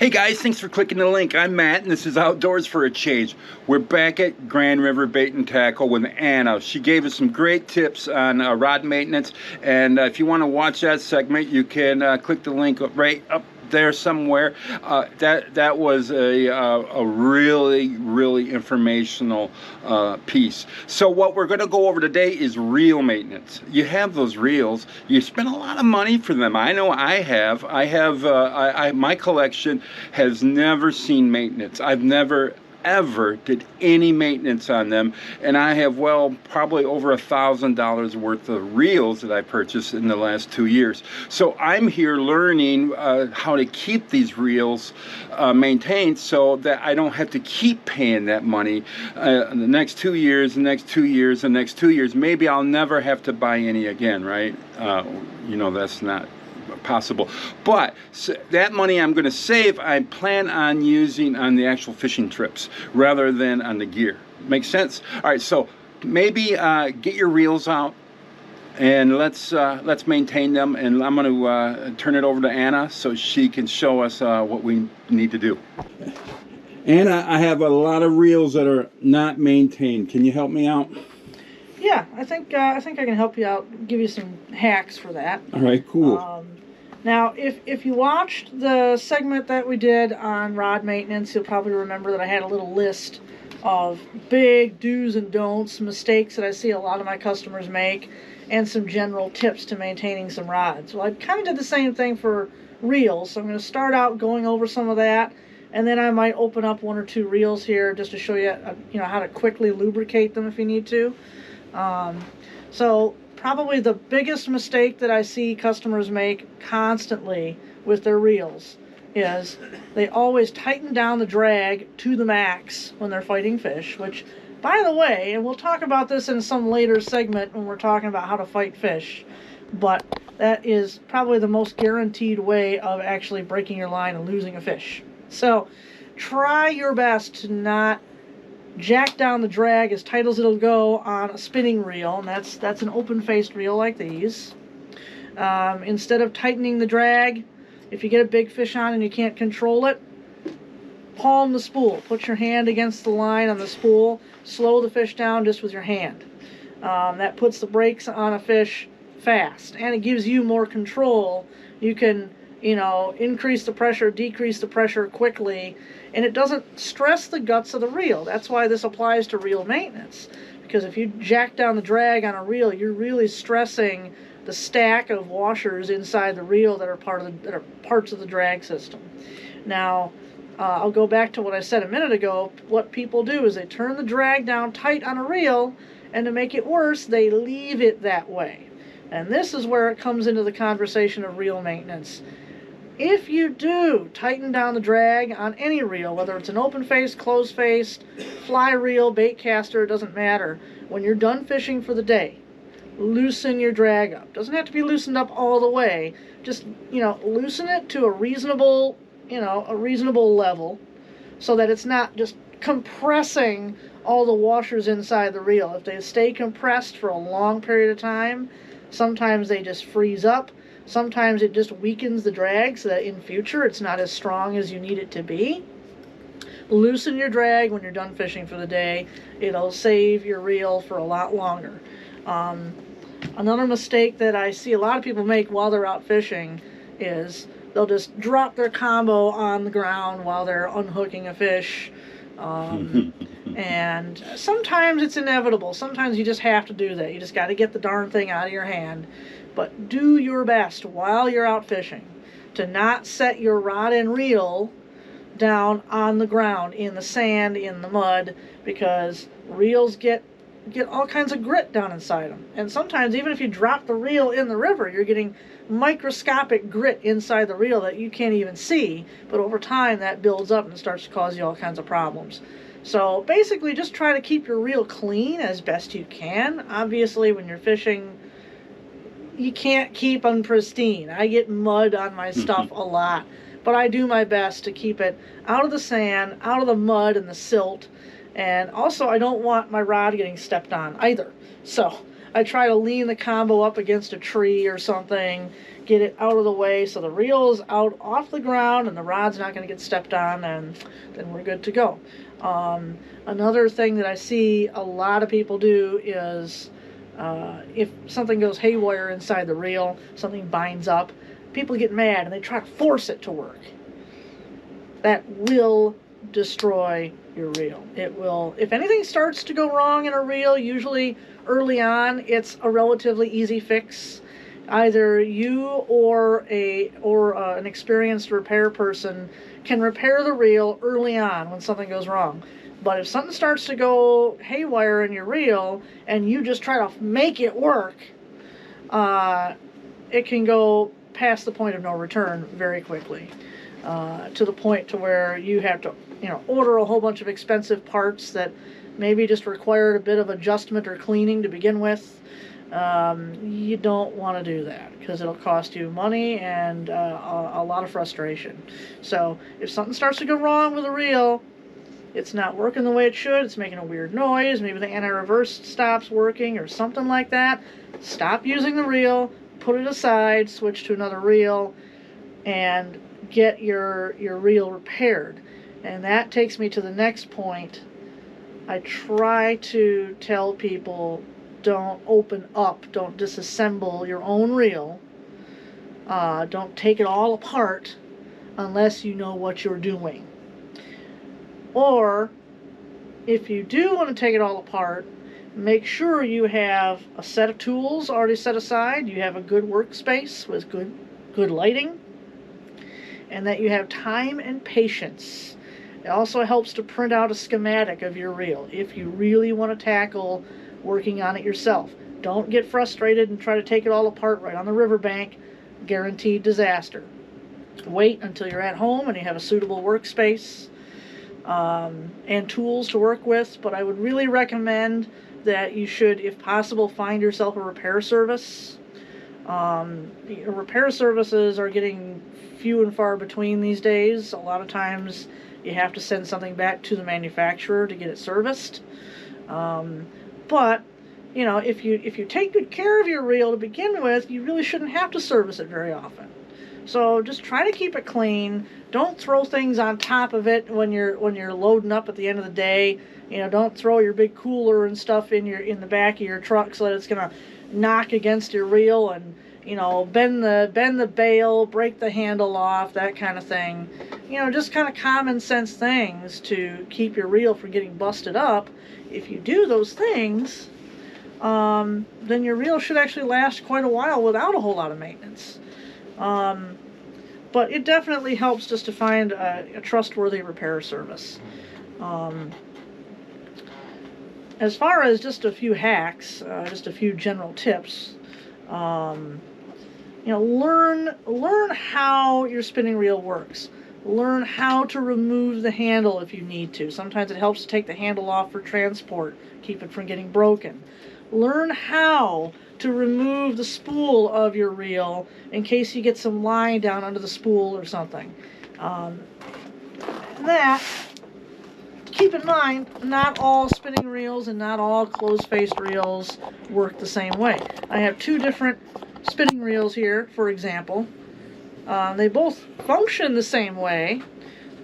Hey guys, thanks for clicking the link. I'm Matt and this is Outdoors for a Change. We're back at Grand River Bait and Tackle with Anna. She gave us some great tips on rod maintenance, and if you want to watch that segment, you can click the link right up there somewhere. That was a really informational piece. So what we're going to go over today is reel maintenance. You have those reels, you spend a lot of money for them. I know I have. My collection has never seen maintenance. I've never ever did any maintenance on them, and I have probably over $1,000 worth of reels that I purchased in the last 2 years. So I'm here learning how to keep these reels maintained so that I don't have to keep paying that money the next 2 years, the next 2 years, the next 2 years. Maybe I'll never have to buy any again, right? You know, that's not possible. But that money I'm going to save, I plan on using on the actual fishing trips rather than on the gear. Makes sense? All right, so maybe get your reels out and let's maintain them, and I'm going to turn it over to Anna so she can show us what we need to do. Anna, I have a lot of reels that are not maintained. Can you help me out? Yeah, I think I can help you out, give you some hacks for that. All right, cool. Now, if you watched the segment that we did on rod maintenance, you'll probably remember that I had a little list of big do's and don'ts, mistakes that I see a lot of my customers make, and some general tips to maintaining some rods. Well, I kind of did the same thing for reels, so I'm going to start out going over some of that, and then I might open up one or two reels here just to show you, how to quickly lubricate them if you need to. So probably the biggest mistake that I see customers make constantly with their reels is they always tighten down the drag to the max when they're fighting fish, which, by the way, and we'll talk about this in some later segment when we're talking about how to fight fish, but that is probably the most guaranteed way of actually breaking your line and losing a fish. So try your best to not jack down the drag as tight as it'll go on a spinning reel, and that's an open-faced reel like these. Instead of tightening the drag, if you get a big fish on and you can't control it, palm the spool. Put your hand against the line on the spool, slow the fish down just with your hand. That puts the brakes on a fish fast, and it gives you more control. You can increase the pressure, decrease the pressure quickly, and it doesn't stress the guts of the reel. That's why this applies to reel maintenance, because if you jack down the drag on a reel, you're really stressing the stack of washers inside the reel that are parts of the drag system. Now, I'll go back to what I said a minute ago. What people do is they turn the drag down tight on a reel, and to make it worse, they leave it that way. And this is where it comes into the conversation of reel maintenance. If you do tighten down the drag on any reel, whether it's an open-faced, closed-faced, fly reel, bait caster, it doesn't matter. When you're done fishing for the day, loosen your drag up. Doesn't have to be loosened up all the way. Just, loosen it to a reasonable level so that it's not just compressing all the washers inside the reel. If they stay compressed for a long period of time, sometimes they just freeze up. Sometimes it just weakens the drag so that in future it's not as strong as you need it to be. Loosen your drag when you're done fishing for the day. It'll save your reel for a lot longer. Another mistake that I see a lot of people make while they're out fishing is they'll just drop their combo on the ground while they're unhooking a fish. And sometimes it's inevitable. Sometimes you just have to do that. You just got to get the darn thing out of your hand. But do your best while you're out fishing to not set your rod and reel down on the ground, in the sand, in the mud, because reels get all kinds of grit down inside them. And sometimes even if you drop the reel in the river, you're getting microscopic grit inside the reel that you can't even see, but over time that builds up and starts to cause you all kinds of problems. So basically just try to keep your reel clean as best you can. Obviously when you're fishing, you can't keep them pristine. I get mud on my stuff a lot, but I do my best to keep it out of the sand, out of the mud and the silt, and also I don't want my rod getting stepped on either. So I try to lean the combo up against a tree or something, get it out of the way so the reel is out off the ground and the rod's not going to get stepped on, and then we're good to go. Another thing that I see a lot of people do is if something goes haywire inside the reel, something binds up, people get mad and they try to force it to work. That will destroy your reel. It will. If anything starts to go wrong in a reel, usually early on, it's a relatively easy fix. Either you or an experienced repair person can repair the reel early on when something goes wrong. But if something starts to go haywire in your reel and you just try to make it work, it can go past the point of no return very quickly, to the point to where you have to, order a whole bunch of expensive parts that maybe just required a bit of adjustment or cleaning to begin with. You don't want to do that because it'll cost you money and a lot of frustration. So if something starts to go wrong with a reel, it's not working the way it should, it's making a weird noise, maybe the anti-reverse stops working or something like that, stop using the reel, put it aside, switch to another reel, and get your reel repaired. And that takes me to the next point. I try to tell people, don't open up, don't disassemble your own reel, don't take it all apart unless you know what you're doing. Or if you do want to take it all apart, make sure you have a set of tools already set aside, you have a good workspace with good lighting, and that you have time and patience. It also helps to print out a schematic of your reel if you really want to tackle working on it yourself. Don't get frustrated and try to take it all apart right on the riverbank. Guaranteed disaster. Wait until you're at home and you have a suitable workspace and tools to work with, but I would really recommend that you should, if possible, find yourself a repair service. Repair services are getting few and far between these days. A lot of times you have to send something back to the manufacturer to get it serviced. But if you take good care of your reel to begin with, you really shouldn't have to service it very often. So just try to keep it clean. Don't throw things on top of it when you're loading up at the end of the day. Don't throw your big cooler and stuff in the back of your truck so that it's gonna knock against your reel and bend the bail, break the handle off, that kind of thing. Just kind of common sense things to keep your reel from getting busted up. If you do those things, then your reel should actually last quite a while without a whole lot of maintenance. But it definitely helps just to find a trustworthy repair service. As far as just a few hacks, just a few general tips, learn how your spinning reel works. Learn how to remove the handle if you need to. Sometimes it helps to take the handle off for transport, keep it from getting broken. Learn how to remove the spool of your reel in case you get some line down under the spool or something. Keep in mind, not all spinning reels and not all closed-faced reels work the same way. I have two different spinning reels here, for example. They both function the same way,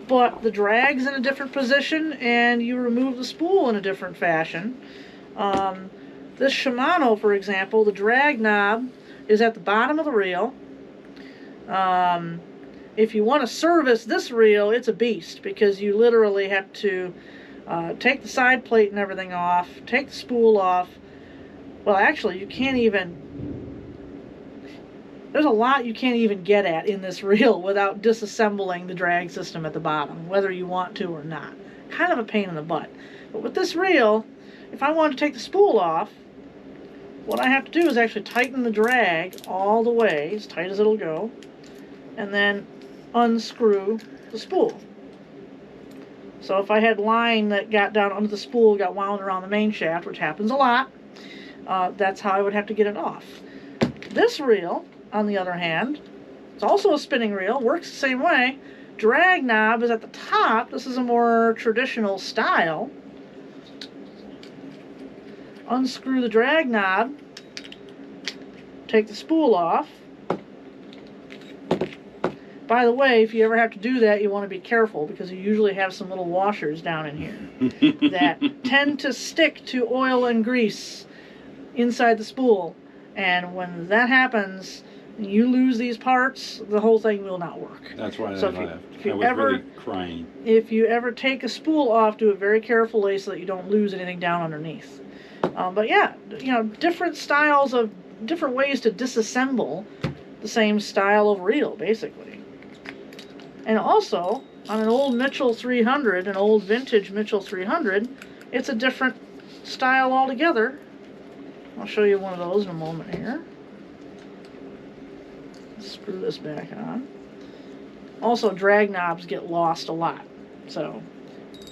but the drag's in a different position and you remove the spool in a different fashion. This Shimano, for example, the drag knob is at the bottom of the reel. If you want to service this reel, it's a beast because you literally have to take the side plate and everything off, take the spool off. Well, actually, you can't even... There's a lot you can't even get at in this reel without disassembling the drag system at the bottom, whether you want to or not. Kind of a pain in the butt. But with this reel, if I want to take the spool off, what I have to do is actually tighten the drag all the way, as tight as it'll go, and then unscrew the spool. So if I had line that got down under the spool, got wound around the main shaft, which happens a lot, that's how I would have to get it off. This reel, on the other hand, it's also a spinning reel, works the same way. Drag knob is at the top. This is a more traditional style. Unscrew the drag knob, take the spool off. By the way, if you ever have to do that, you want to be careful because you usually have some little washers down in here that tend to stick to oil and grease inside the spool. And when that happens, you lose these parts, the whole thing will not work. That's why So I laughed. I was really crying. If you ever take a spool off, do it very carefully so that you don't lose anything down underneath. But yeah, different styles of, different ways to disassemble the same style of reel, basically. And also, on an old Mitchell 300, an old vintage Mitchell 300, it's a different style altogether. I'll show you one of those in a moment here. Screw this back on. Also, drag knobs get lost a lot, so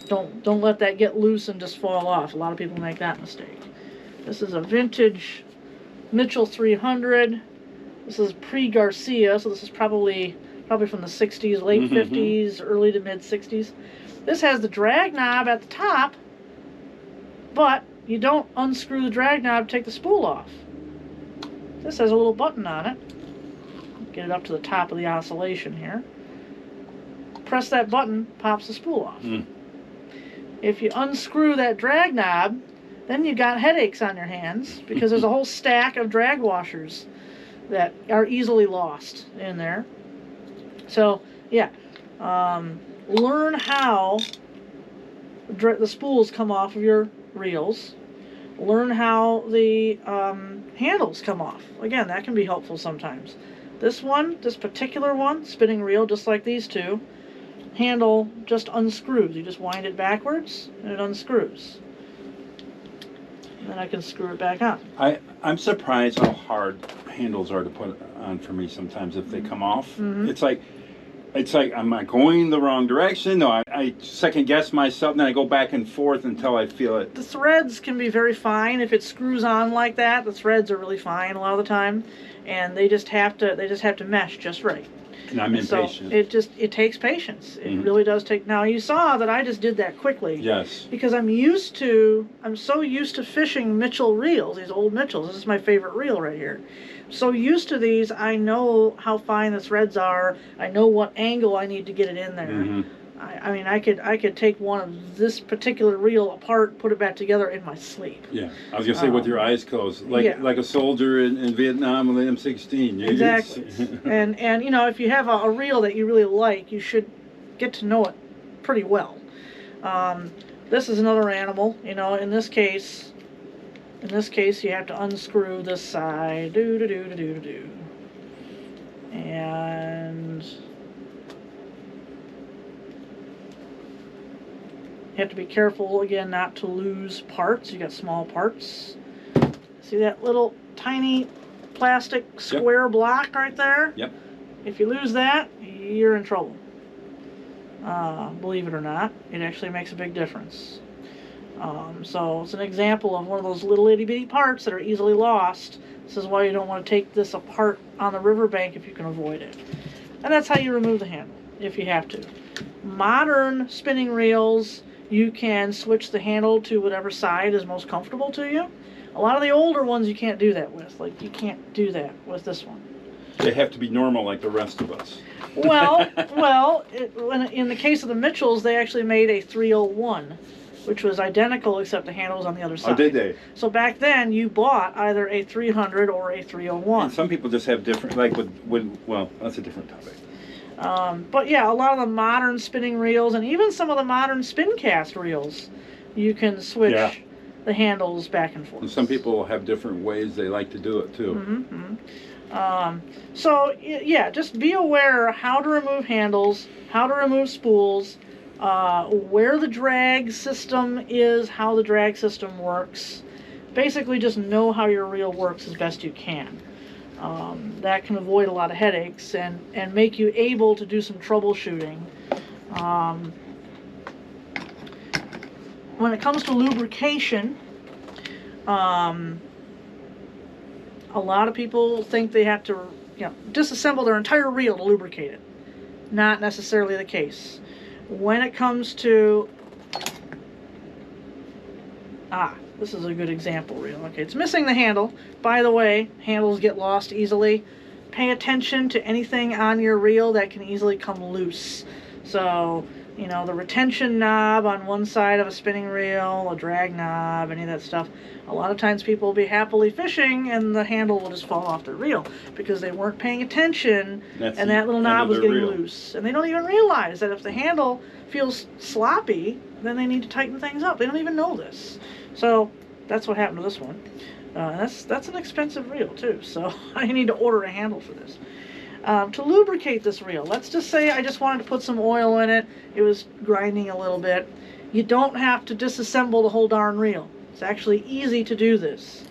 don't let that get loose and just fall off. A lot of people make that mistake. This is a vintage Mitchell 300. This is pre-Garcia, so this is probably from the 60s, late 50s, early to mid 60s. This has the drag knob at the top, but you don't unscrew the drag knob to take the spool off. This has a little button on it. Get it up to the top of the oscillation here. Press that button, pops the spool off. If you unscrew that drag knob, then you got headaches on your hands because there's a whole stack of drag washers that are easily lost in there. So, yeah, learn how the spools come off of your reels. Learn how the handles come off. Again, that can be helpful sometimes. This particular one, spinning reel, just like these two, handle just unscrews. You just wind it backwards, and it unscrews. And then I can screw it back on. I'm surprised how hard handles are to put on for me sometimes if they come off. It's like, am I going the wrong direction? No, I second guess myself, and then I go back and forth until I feel it. The threads can be very fine. If it screws on like that, the threads are really fine a lot of the time, and they just have to mesh just right. And I'm impatient. So it takes patience. It really does take. Now you saw that I just did that quickly. Yes. Because I'm so used to fishing Mitchell reels, these old Mitchells. This is my favorite reel right here. So used to these, I know how fine the threads are. I know what angle I need to get it in there. I mean, I could take one of this particular reel apart, put it back together in my sleep. Yeah, I was gonna say with your eyes closed, like a soldier in Vietnam with an M16. Exactly. and if you have a reel that you really like, you should get to know it pretty well. This is another animal. In this case, you have to unscrew this side. And you have to be careful, again, not to lose parts. You got small parts. See that little tiny plastic square block right there? Yep. If you lose that, you're in trouble. Believe it or not, it actually makes a big difference. So it's an example of one of those little itty bitty parts that are easily lost. This is why you don't want to take this apart on the riverbank if you can avoid it. And that's how you remove the handle, if you have to. Modern spinning reels, you can switch the handle to whatever side is most comfortable to you. A lot of the older ones you can't do that with. Like, you can't do that with this one. They have to be normal like the rest of us. In the case of the Mitchells, they actually made a 301, which was identical except the handle was on the other side. Oh, did they? So back then, you bought either a 300 or a 301. And some people just have different, like well, that's a different topic. But yeah, a lot of the modern spinning reels and even some of the modern Spincast reels, you can switch the handles back and forth. And some people have different ways they like to do it too. So yeah, just be aware how to remove handles, how to remove spools, where the drag system is, how the drag system works. Basically just know how your reel works as best you can. That can avoid a lot of headaches and make you able to do some troubleshooting. When it comes to lubrication, a lot of people think they have to disassemble their entire reel to lubricate it. Not necessarily the case. When it comes to This is a good example reel. Okay, it's missing the handle. By the way, handles get lost easily. Pay attention to anything on your reel that can easily come loose. So, you know, the retention knob on one side of a spinning reel, a drag knob, any of that stuff. A lot of times people will be happily fishing and the handle will just fall off their reel because they weren't paying attention and that little knob was getting loose. And they don't even realize that if the handle feels sloppy, then they need to tighten things up. They don't even know this. So that's what happened to this one. That's an expensive reel too, so I need to order a handle for this. To lubricate this reel, let's just say I just wanted to put some oil in it. It was grinding a little bit. You don't have to disassemble the whole darn reel. It's actually easy to do this.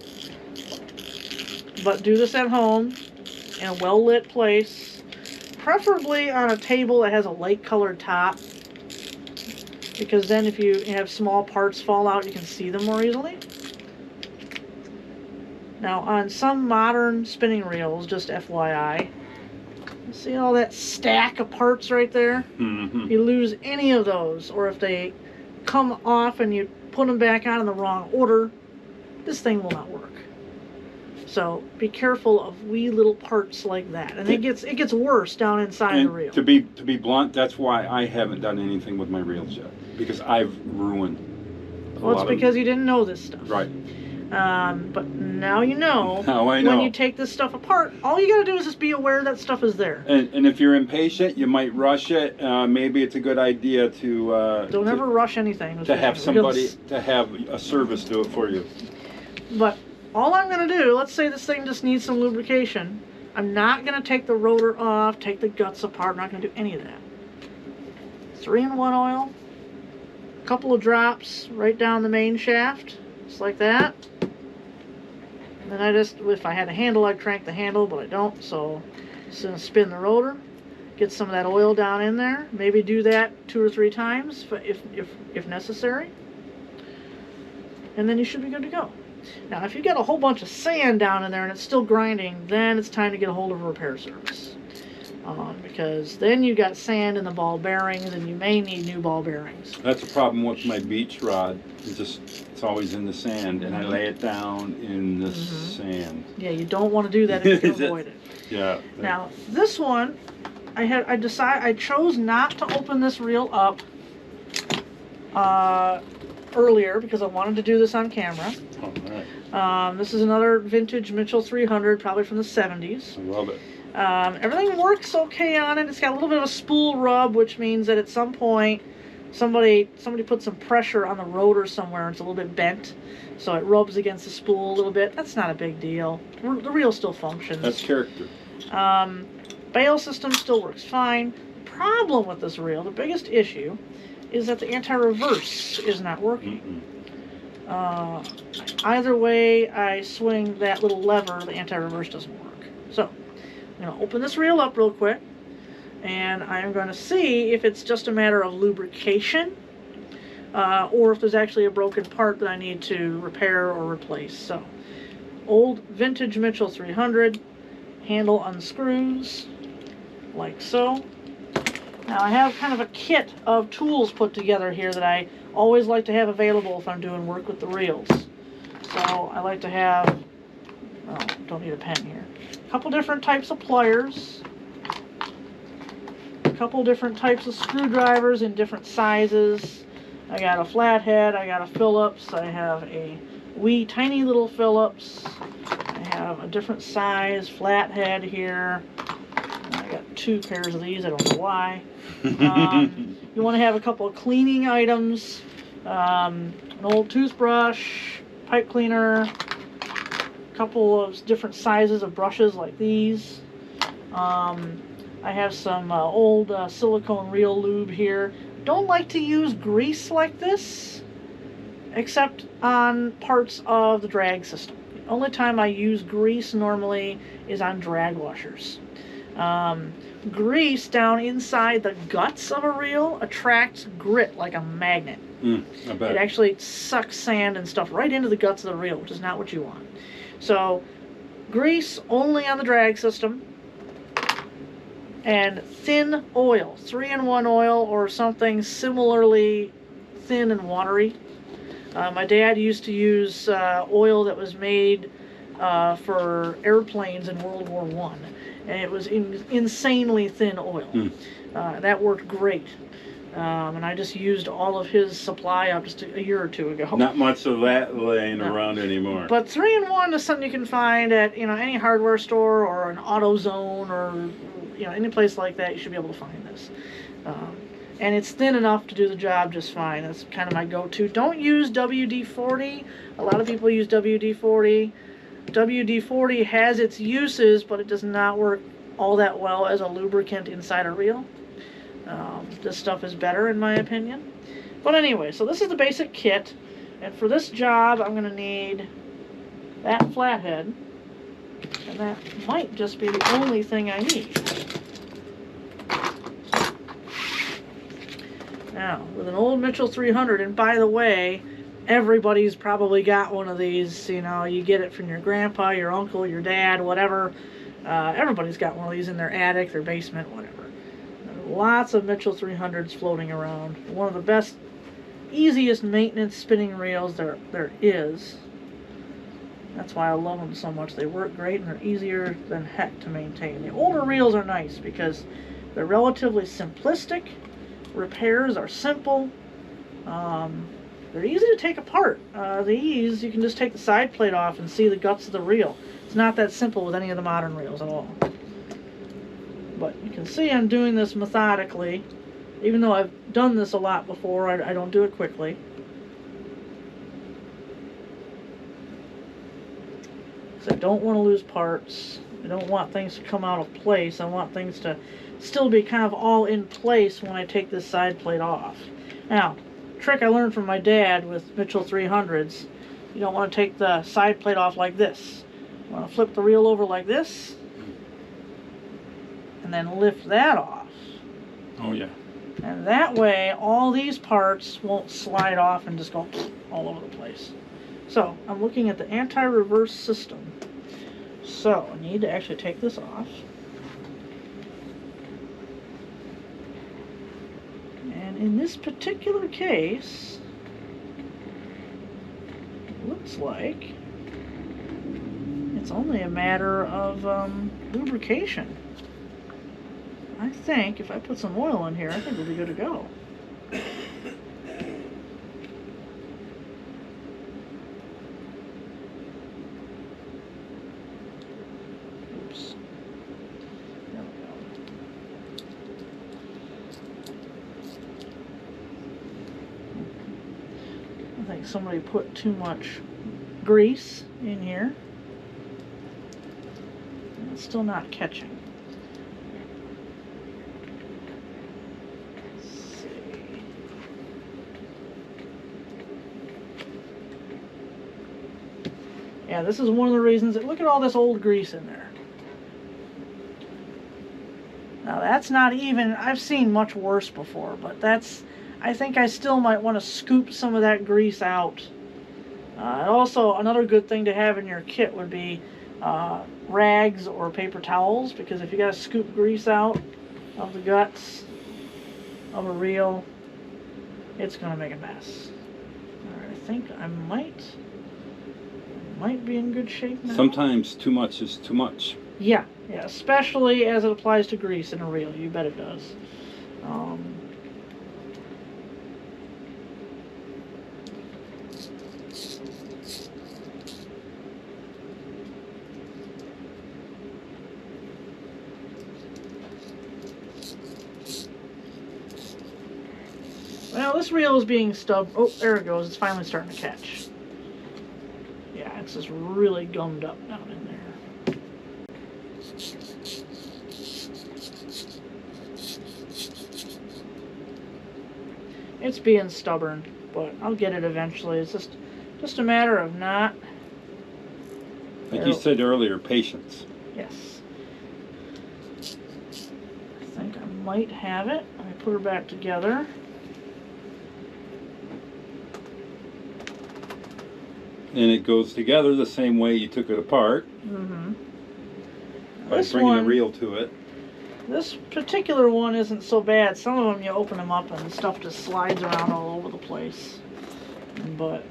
But do this at home in a well-lit place, preferably on a table that has a light-colored top, because then if you have small parts fall out, you can see them more easily. Now, on some modern spinning reels, just FYI, see all that stack of parts right there? Mm-hmm. If you lose any of those, or if they come off and you put them back on in the wrong order, this thing will not work. So be careful of wee little parts like that, and it gets worse down inside the reel. To be blunt, that's why I haven't done anything with my reels yet, because I've ruined. Well, it's because you didn't know this stuff. Right. But now you know. Now I know. When you take this stuff apart, all you gotta do is just be aware that stuff is there. And if you're impatient, you might rush it. Maybe it's a good idea to don't ever rush anything. To have somebody to have a service do it for you. But all I'm gonna do, let's say this thing just needs some lubrication. I'm not gonna take the rotor off, take the guts apart. I'm not gonna do any of that. 3-in-1 oil, a couple of drops right down the main shaft, just like that. And then I just, if I had a handle, I'd crank the handle, but I don't, so just gonna spin the rotor, get some of that oil down in there. Maybe do that 2 or 3 times if necessary, and then you should be good to go. Now, if you get a whole bunch of sand down in there and it's still grinding, then it's time to get a hold of a repair service, because then you got sand in the ball bearings, and you may need new ball bearings. That's a problem with my beach rod. It's always in the sand, and I lay it down in the sand. Yeah, you don't want to do that if you can avoid it. Yeah. Now, this one, I chose not to open this reel up earlier because I wanted to do this on camera. All right. This is another vintage Mitchell 300, probably from the 70s. I love it. Everything works okay on it. It's got a little bit of a spool rub, which means that at some point somebody put some pressure on the rotor somewhere and it's a little bit bent, so it rubs against the spool a little bit. That's not a big deal. The reel still functions. That's character. Bail system still works fine. The problem with this reel, the biggest issue, is that the anti-reverse is not working. Either way I swing that little lever, the anti-reverse doesn't work. So I'm going to open this reel up real quick, and I'm going to see if it's just a matter of lubrication, or if there's actually a broken part that I need to repair or replace. So, old vintage Mitchell 300, handle unscrews, like so. Now I have kind of a kit of tools put together here that I always like to have available if I'm doing work with the reels. So I like to have, oh, don't need a pen here, a couple different types of pliers, a couple different types of screwdrivers in different sizes. I got a flathead, I got a Phillips, I have a wee tiny little Phillips, I have a different size flathead here. I got 2 pairs of these, I don't know why. You want to have a couple of cleaning items, an old toothbrush, pipe cleaner, a couple of different sizes of brushes like these. I have some old silicone reel lube here. Don't like to use grease like this, except on parts of the drag system. The only time I use grease normally is on drag washers. Grease down inside the guts of a reel attracts grit like a magnet. I bet. It actually sucks sand and stuff right into the guts of the reel, which is not what you want. So, grease only on the drag system, and thin oil, 3-in-1 oil or something similarly thin and watery. My dad used to use oil that was made for airplanes in World War I, and it was insanely thin oil. That worked great. And I just used all of his supply up just a year or two ago. Not much of that laying around anymore. But 3-in-1 is something you can find at any hardware store or an AutoZone or any place like that. You should be able to find this. And it's thin enough to do the job just fine. That's kind of my go-to. Don't use WD-40. A lot of people use WD-40. WD-40 has its uses, but it does not work all that well as a lubricant inside a reel. This stuff is better in my opinion. But anyway, so this is the basic kit. And for this job, I'm going to need that flathead. And that might just be the only thing I need. Now, with an old Mitchell 300, and by the way, everybody's probably got one of these. You get it from your grandpa, your uncle, your dad, whatever. Everybody's got one of these in their attic, their basement, whatever. Lots of Mitchell 300s floating around. One of the best, easiest maintenance spinning reels there is. That's why I love them so much. They work great and they're easier than heck to maintain. The older reels are nice because they're relatively simplistic. Repairs are simple. They're easy to take apart. These, you can just take the side plate off and see the guts of the reel. It's not that simple with any of the modern reels at all. But you can see I'm doing this methodically. Even though I've done this a lot before, I don't do it quickly. So I don't want to lose parts. I don't want things to come out of place. I want things to still be kind of all in place when I take this side plate off. Now, trick I learned from my dad with Mitchell 300s, you don't want to take the side plate off like this. You want to flip the reel over like this, and then lift that off. Oh yeah. And that way, all these parts won't slide off and just go all over the place. So, I'm looking at the anti-reverse system. So, I need to actually take this off. And in this particular case, it looks like it's only a matter of lubrication. I think if I put some oil in here, I think we'll be good to go. Oops. There we go. I think somebody put too much grease in here. And it's still not catching. Yeah, this is one of the reasons that, look at all this old grease in there. Now that's not even, I've seen much worse before, but I think I still might want to scoop some of that grease out. And also, another good thing to have in your kit would be rags or paper towels, because if you got to scoop grease out of the guts of a reel, it's going to make a mess. Alright, I think I might be in good shape now. Sometimes too much is too much. Yeah, especially as it applies to grease in a reel. You bet it does. Well, this reel is being stubbed. Oh, there it goes. It's finally starting to catch. Yeah, it's just really gummed up down in there. It's being stubborn, but I'll get it eventually. It's just a matter of not... Like you said earlier, patience. Yes. I think I might have it. Let me put her back together. And it goes together the same way you took it apart. Mm-hmm. By bringing the reel to it. This particular one isn't so bad. Some of them you open them up and stuff just slides around all over the place. But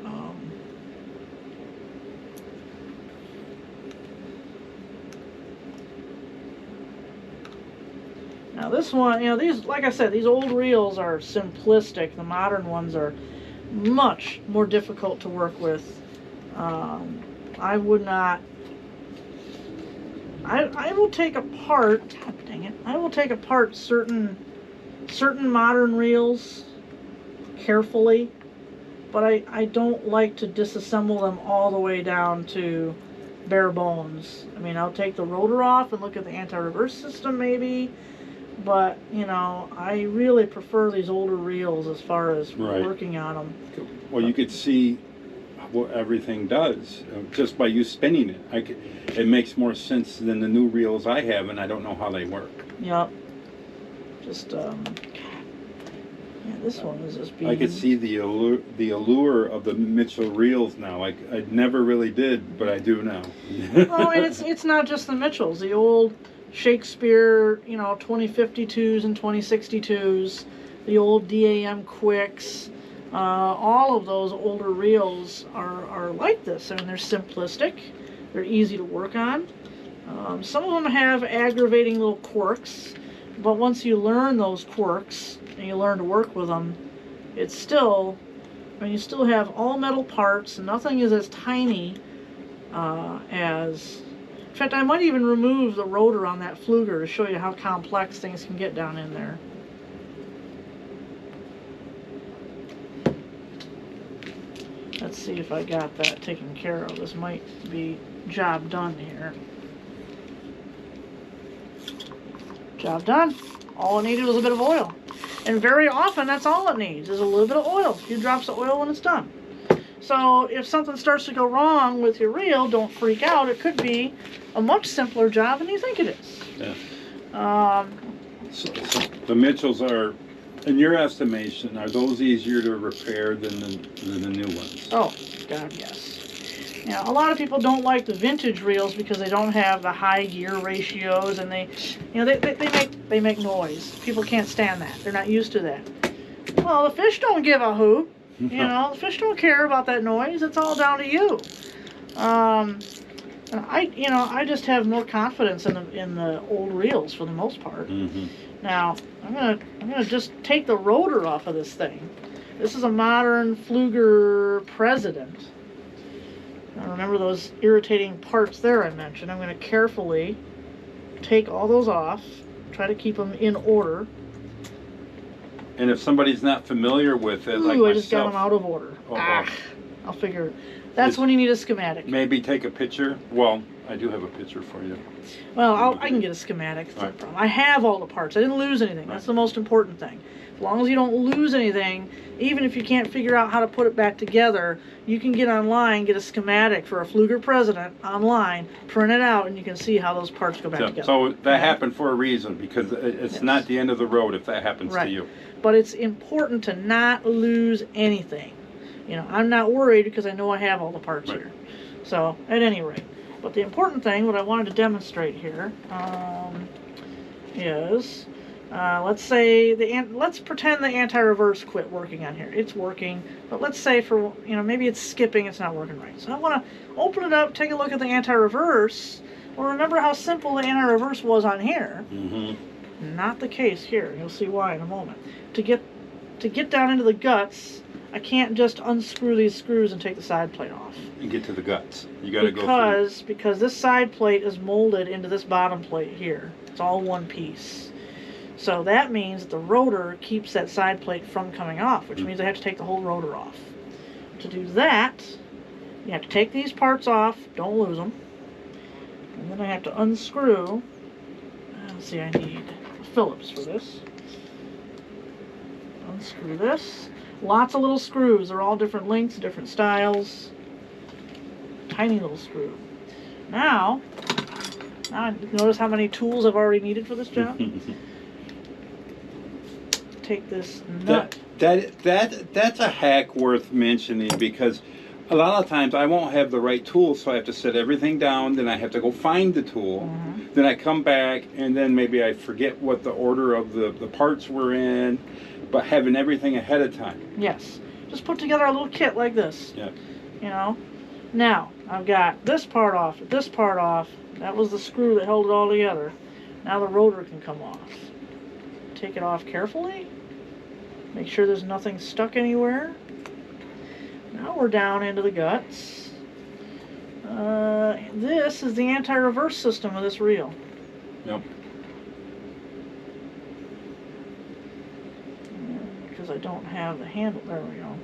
now this one, these, like I said, these old reels are simplistic. The modern ones are much more difficult to work with. I would not. I will take apart. God dang it! I will take apart certain modern reels carefully, but I don't like to disassemble them all the way down to bare bones. I mean, I'll take the rotor off and look at the anti-reverse system maybe, but I really prefer these older reels as far as working on them. Well, you could see what everything does just by you spinning it. It makes more sense than the new reels I have, and I don't know how they work. Yep. Just this one is just being... I could see the allure of the Mitchell reels now. Like I never really did, but I do now. Oh, and it's not just the Mitchells. The old Shakespeare, 2052s and 2062s, the old DAM Quicks, all of those older reels are like this. I mean, they're simplistic. They're easy to work on. Some of them have aggravating little quirks, but once you learn those quirks and you learn to work with them, it's still, you still have all metal parts. Nothing is as tiny as... In fact, I might even remove the rotor on that Fluger to show you how complex things can get down in there. Let's see if I got that taken care of. This might be job done here. Job done. All it needed was a bit of oil. And very often that's all it needs is a little bit of oil. A few drops of oil when it's done. So if something starts to go wrong with your reel, don't freak out. It could be a much simpler job than you think it is. Yeah. So the Mitchells are, in your estimation, are those easier to repair than the new ones? Oh, God, yes. Now, a lot of people don't like the vintage reels because they don't have the high gear ratios, and they make noise. People can't stand that. They're not used to that. Well, the fish don't give a hoot. The fish don't care about that noise. It's all down to you. And I just have more confidence in the old reels for the most part. Mm-hmm. Now, I'm gonna just take the rotor off of this thing. This is a modern Fluger President. Now remember those irritating parts there I mentioned. I'm gonna carefully take all those off, try to keep them in order. And if somebody's not familiar with it, like I myself... just got them out of order. I'll figure it. That's when you need a schematic. Maybe take a picture. Well, I do have a picture for you. Well, I can get a schematic. It's no problem. I have all the parts. I didn't lose anything. That's the most important thing. As long as you don't lose anything, even if you can't figure out how to put it back together, you can get online, get a schematic for a Fluger President online, print it out, and you can see how those parts go back together. So that happened for a reason, because it's not the end of the road if that happens to you. But it's important to not lose anything. I'm not worried because I know I have all the parts here. So, at any rate. But the important thing, what I wanted to demonstrate here, is, let's pretend the anti-reverse quit working on here. It's working, but let's say for, maybe it's skipping, it's not working right. So I want to open it up, take a look at the anti-reverse. Well, remember how simple the anti-reverse was on here. Mm-hmm. Not the case here. You'll see why in a moment. To get down into the guts, I can't just unscrew these screws and take the side plate off. And get to the guts. You got to go through. Because this side plate is molded into this bottom plate here. It's all one piece. So that means that the rotor keeps that side plate from coming off, which means I have to take the whole rotor off. To do that, you have to take these parts off, don't lose them. And then I have to unscrew. Let's see, I need Phillips for this. Unscrew this. Lots of little screws. They're all different lengths, different styles. Tiny little screw. Now notice how many tools I've already needed for this job? Take this nut. That's a hack worth mentioning, because a lot of times I won't have the right tool, so I have to set everything down, then I have to go find the tool, then I come back, and then maybe I forget what the order of the parts were in, but having everything ahead of time. Yes. just put together a little kit like this. Yeah. You know. Now I've got this part off, this part off. That was the screw that held it all together. Now the rotor can come off. Take it off carefully. Make sure there's nothing stuck anywhere. Now we're down into the guts. This is the anti-reverse system of this reel. Yep. Because I don't have the handle. There we go.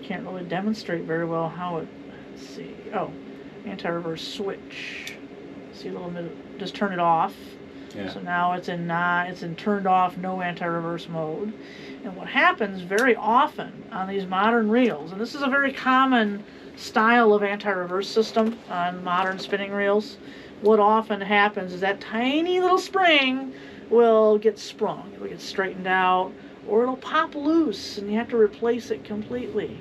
I can't really demonstrate very well how it. Let's see. Oh, anti-reverse switch. See a little bit. Just turn it off. Yeah. So now it's in turned off, no anti-reverse mode. And what happens very often on these modern reels, and this is a very common style of anti-reverse system on modern spinning reels, what often happens is that tiny little spring will get sprung. It'll get straightened out, or it'll pop loose and you have to replace it completely.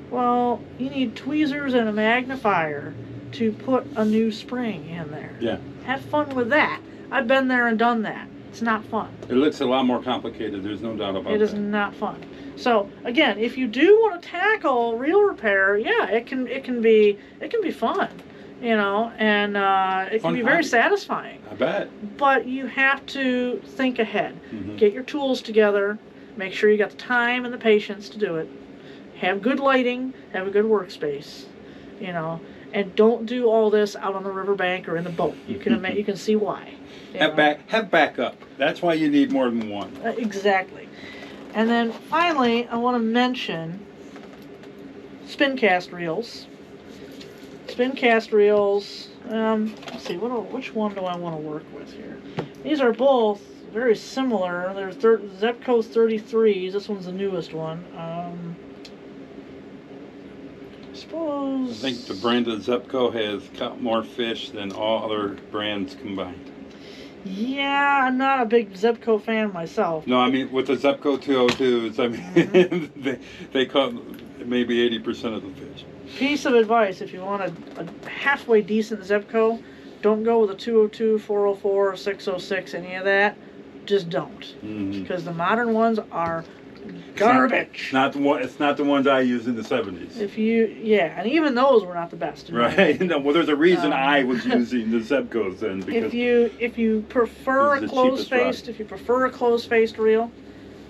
Well, you need tweezers and a magnifier to put a new spring in there. Yeah. Have fun with that. I've been there and done that. It's not fun. It looks a lot more complicated. There's no doubt about that. It is not fun. So again, if you do want to tackle reel repair, yeah, it can be fun, you know, and it can be very satisfying. I bet. But you have to think ahead. Mm-hmm. Get your tools together. Make sure you got the time and the patience to do it. Have good lighting. Have a good workspace, you know. And don't do all this out on the riverbank or in the boat. You can see why. Have backup. That's why you need more than one. Exactly. And then finally, I want to mention Spincast reels. Spincast reels. Let's see, which one do I want to work with here? These are both very similar. They're Zebco 33s. This one's the newest one. I think the brand of Zebco has caught more fish than all other brands combined. Yeah, I'm not a big Zebco fan myself. No, I mean, with the Zebco 202s, I mean, they caught maybe 80% of the fish. Piece of advice, if you want a halfway decent Zebco, don't go with a 202, 404, or 606, any of that. Just don't. Mm-hmm. Because the modern ones are garbage. It's not the ones I used in the 70s. And even those were not the best. Right. No, well, there's a reason I was using the Zebcos then. Because if you prefer a closed-faced reel,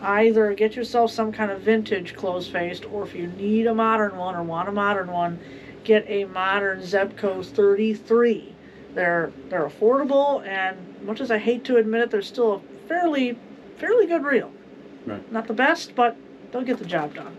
either get yourself some kind of vintage closed-faced, or if you need a modern one or want a modern one, get a modern Zebco 33. They're affordable, and much as I hate to admit it, they're still a fairly good reel. Right. Not the best, but they'll get the job done.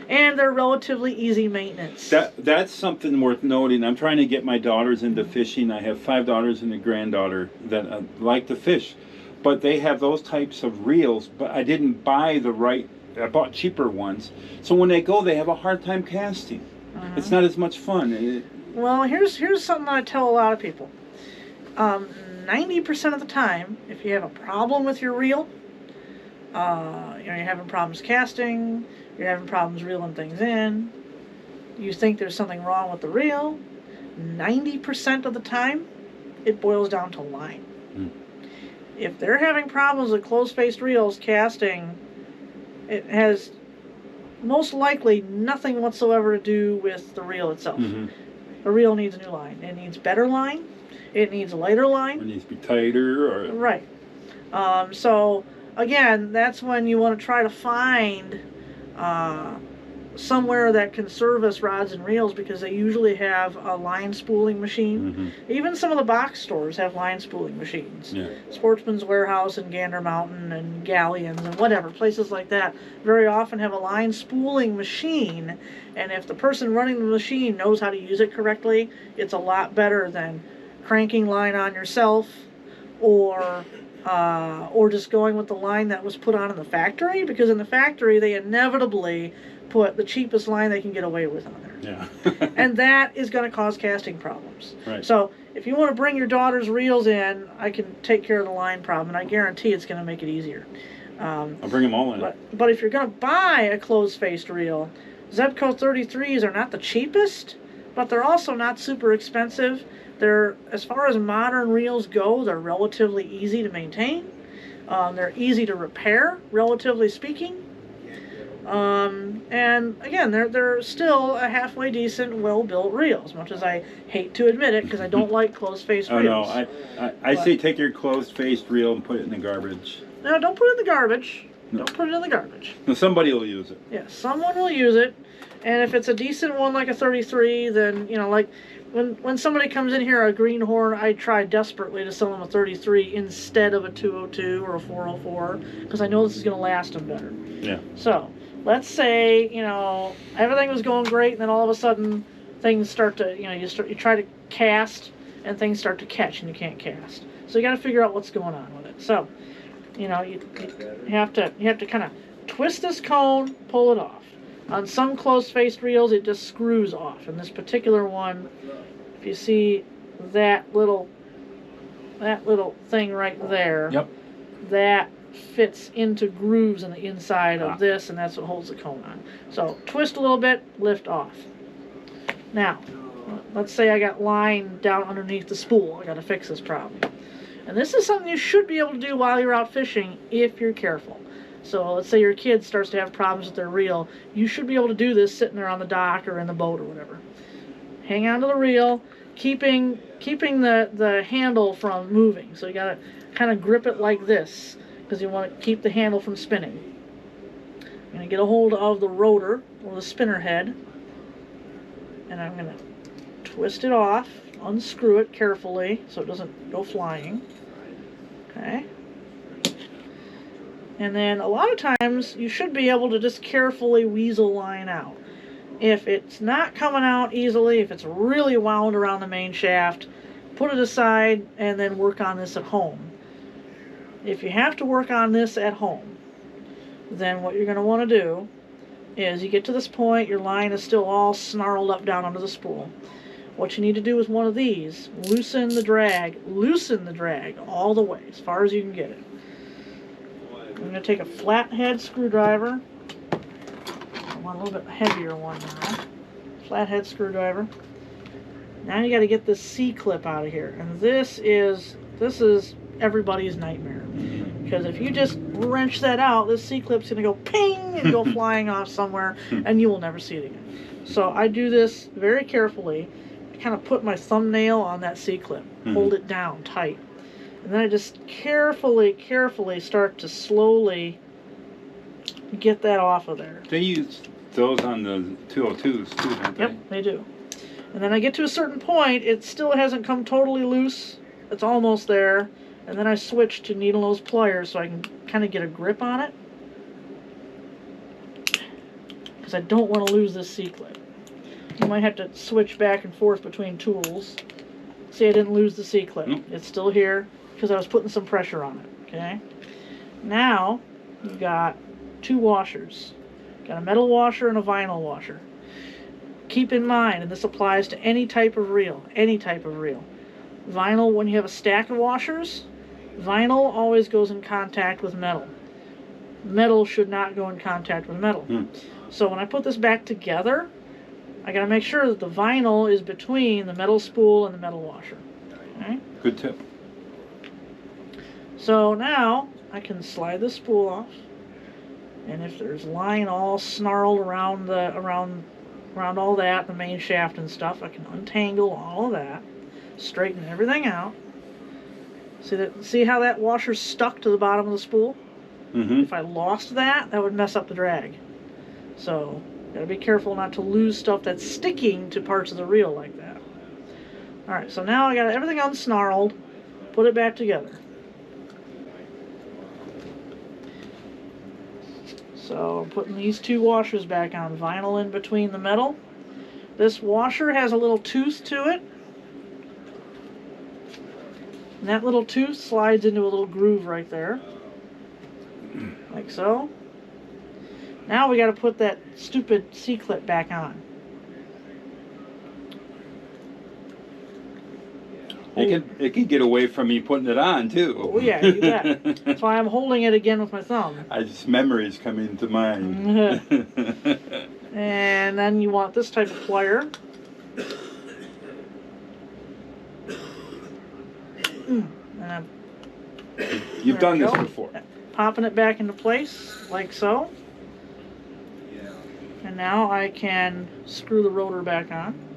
And they're relatively easy maintenance. That's something worth noting. I'm trying to get my daughters into fishing. I have 5 daughters and a granddaughter that like to fish. But they have those types of reels, but I didn't buy I bought cheaper ones. So when they go, they have a hard time casting. It's not as much fun. Well, here's something I tell a lot of people. 90% of the time, if you have a problem with your reel, you're having problems casting, you're having problems reeling things in, you think there's something wrong with the reel, 90% of the time, it boils down to line. If they're having problems with closed-faced reels casting, it has most likely nothing whatsoever to do with the reel itself. Mm-hmm. The reel needs a new line. It needs better line. It needs a lighter line. It needs to be tighter. Right. So, again, that's when you want to try to find somewhere that can service rods and reels, because they usually have a line spooling machine. Mm-hmm. Even some of the box stores have line spooling machines. Yeah. Sportsman's Warehouse and Gander Mountain and Galleons and whatever, places like that very often have a line spooling machine, and if the person running the machine knows how to use it correctly, it's a lot better than cranking line on yourself or just going with the line that was put on in the factory, because in the factory they inevitably put the cheapest line they can get away with on there. Yeah. And that is going to cause casting problems. Right. So if you want to bring your daughter's reels in, I can take care of the line problem, and I guarantee it's going to make it easier. I'll bring them all in. But if you're going to buy a closed-faced reel, Zebco 33s are not the cheapest, but they're also not super expensive. They're, as far as modern reels go, they're relatively easy to maintain. They're easy to repair, relatively speaking. And again, they're still a halfway decent, well-built reel. As much as I hate to admit it, because I don't like closed-faced Oh reels. no, I say take your closed-faced reel and put it in the garbage. No, don't put it in the garbage. No. Don't put it in the garbage. No, somebody will use it. Yeah, someone will use it, and if it's a decent one like a 33, then like when somebody comes in here a greenhorn, I try desperately to sell them a 33 instead of a 202 or a 404 because I know this is going to last them better. Yeah. So let's say everything was going great, and then all of a sudden things start to you try to cast and things start to catch and you can't cast. So you got to figure out what's going on with it. So you have to kind of twist this cone, pull it off. On some closed-faced reels, it just screws off. In this particular one, if you see that little thing right there, Yep. that fits into grooves on the inside of this, and that's what holds the cone on. So twist a little bit, lift off. Now, let's say I got line down underneath the spool. I got to fix this problem. And this is something you should be able to do while you're out fishing if you're careful. So let's say your kid starts to have problems with their reel. You should be able to do this sitting there on the dock or in the boat or whatever. Hang on to the reel, keeping the handle from moving. So you got to kind of grip it like this because you want to keep the handle from spinning. I'm going to get a hold of the rotor or the spinner head, and I'm going to twist it off, unscrew it carefully so it doesn't go flying. Okay. And then a lot of times you should be able to just carefully weasel line out. If it's not coming out easily, if it's really wound around the main shaft, put it aside and then work on this at home. If you have to work on this at home, then what you're going to want to do is you get to this point, your line is still all snarled up down under the spool. What you need to do is one of these, loosen the drag all the way, as far as you can get it. I'm going to take a flathead screwdriver. I want a little bit heavier one now. Flathead screwdriver. Now you got to get this C-clip out of here. And this is everybody's nightmare. Because if you just wrench that out, this C-clip's going to go ping and go flying off somewhere, and you will never see it again. So I do this very carefully. I kind of put my thumbnail on that C-clip. Hold it down tight. And then I just carefully start to slowly get that off of there. They use those on the 202s too, don't they? Yep, they do. And then I get to a certain point, it still hasn't come totally loose. It's almost there. And then I switch to needle nose pliers so I can kind of get a grip on it. Because I don't want to lose this C-clip. You might have to switch back and forth between tools. See, I didn't lose the C-clip. Nope. It's still here because I was putting some pressure on it. Okay. Now you've got two washers. Got a metal washer and a vinyl washer. Keep in mind, and this applies to any type of reel, vinyl, when you have a stack of washers, vinyl always goes in contact with metal. Metal should not go in contact with metal. So when I put this back together, I got to make sure that the vinyl is between the metal spool and the metal washer. Okay? Good tip. So now I can slide the spool off, and if there's line all snarled around all that, the main shaft and stuff, I can untangle all of that, straighten everything out. See how that washer's stuck to the bottom of the spool? If I lost that would mess up the drag. So gotta be careful not to lose stuff that's sticking to parts of the reel like that. Alright, so now I got everything unsnarled, put it back together. So I'm putting these two washers back on, vinyl in between the metal. This washer has a little tooth to it. And that little tooth slides into a little groove right there. Like so. Now we got to put that stupid C-clip back on. It can get away from me putting it on too. Oh yeah, you bet. That's why I'm holding it again with my thumb. Memories coming to mind. And then you want this type of plier. And You've done this before. Popping it back into place like so. And now I can screw the rotor back on.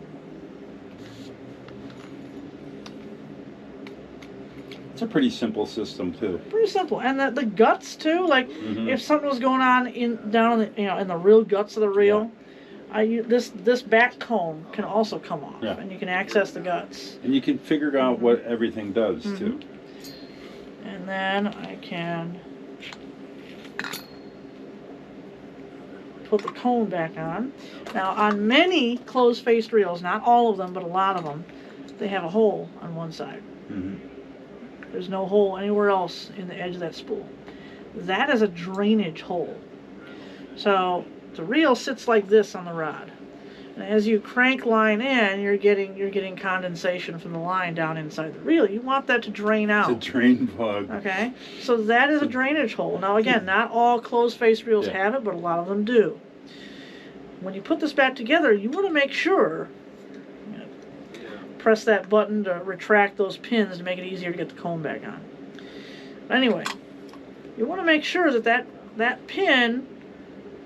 It's a pretty simple system too. Pretty simple, and the guts too. Like if something was going on down in the, in the real guts of the reel, this back cone can also come off, and you can access the guts. And you can figure out what everything does too. And then I can put the cone back on. Now on many closed-faced reels, not all of them, but a lot of them, they have a hole on one side. There's no hole anywhere else in the edge of that spool. That is a drainage hole. So the reel sits like this on the rod. And as you crank line in, you're getting condensation from the line down inside the reel. You want that to drain out. It's a drain plug. Okay? So that is a drainage hole. Now again, not all closed-face reels have it, but a lot of them do. When you put this back together, you want to make sure, press that button to retract those pins to make it easier to get the cone back on. Anyway, you want to make sure that pin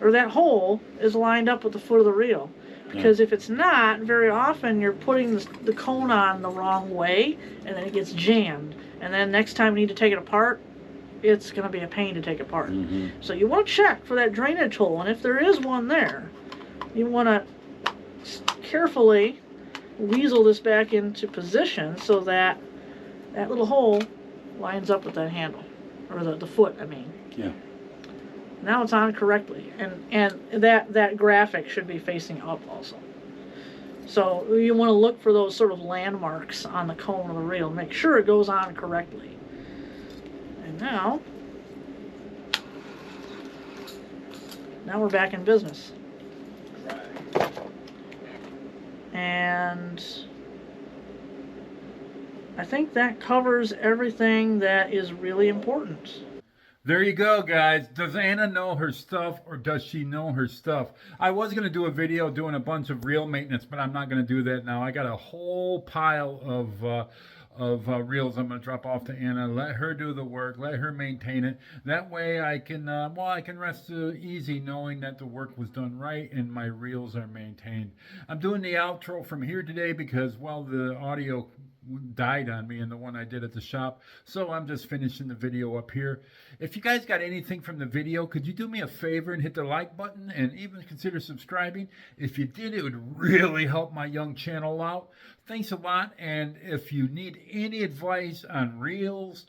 or that hole is lined up with the foot of the reel. Because if it's not, very often you're putting the cone on the wrong way, and then it gets jammed. And then next time you need to take it apart, it's going to be a pain to take apart. So you want to check for that drainage hole, and if there is one there, you want to carefully weasel this back into position so that that little hole lines up with that handle, or the foot, I mean. Now it's on correctly, and that graphic should be facing up also. So you want to look for those sort of landmarks on the cone of the reel. Make sure it goes on correctly. And now we're back in business. And I think that covers everything that is really important. There you go, guys. Does Anna know her stuff, or does she know her stuff? I was going to do a video doing a bunch of reel maintenance, but I'm not going to do that now. I got a whole pile of reels I'm going to drop off to Anna. Let her do the work. Let her maintain it. That way I can, I can rest easy knowing that the work was done right and my reels are maintained. I'm doing the outro from here today because, well, the audio died on me in the one I did at the shop, so I'm just finishing the video up here. If you guys got anything from the video, could you do me a favor and hit the like button and even consider subscribing? If you did, it would really help my young channel out. Thanks a lot, and if you need any advice on reels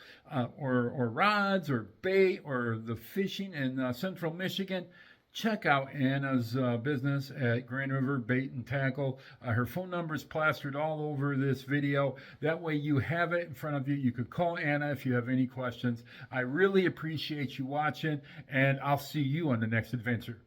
or rods or bait or the fishing in Central Michigan, check out Anna's business at Grand River Bait and Tackle. Her phone number is plastered all over this video. That way you have it in front of you. You could call Anna if you have any questions. I really appreciate you watching, and I'll see you on the next adventure.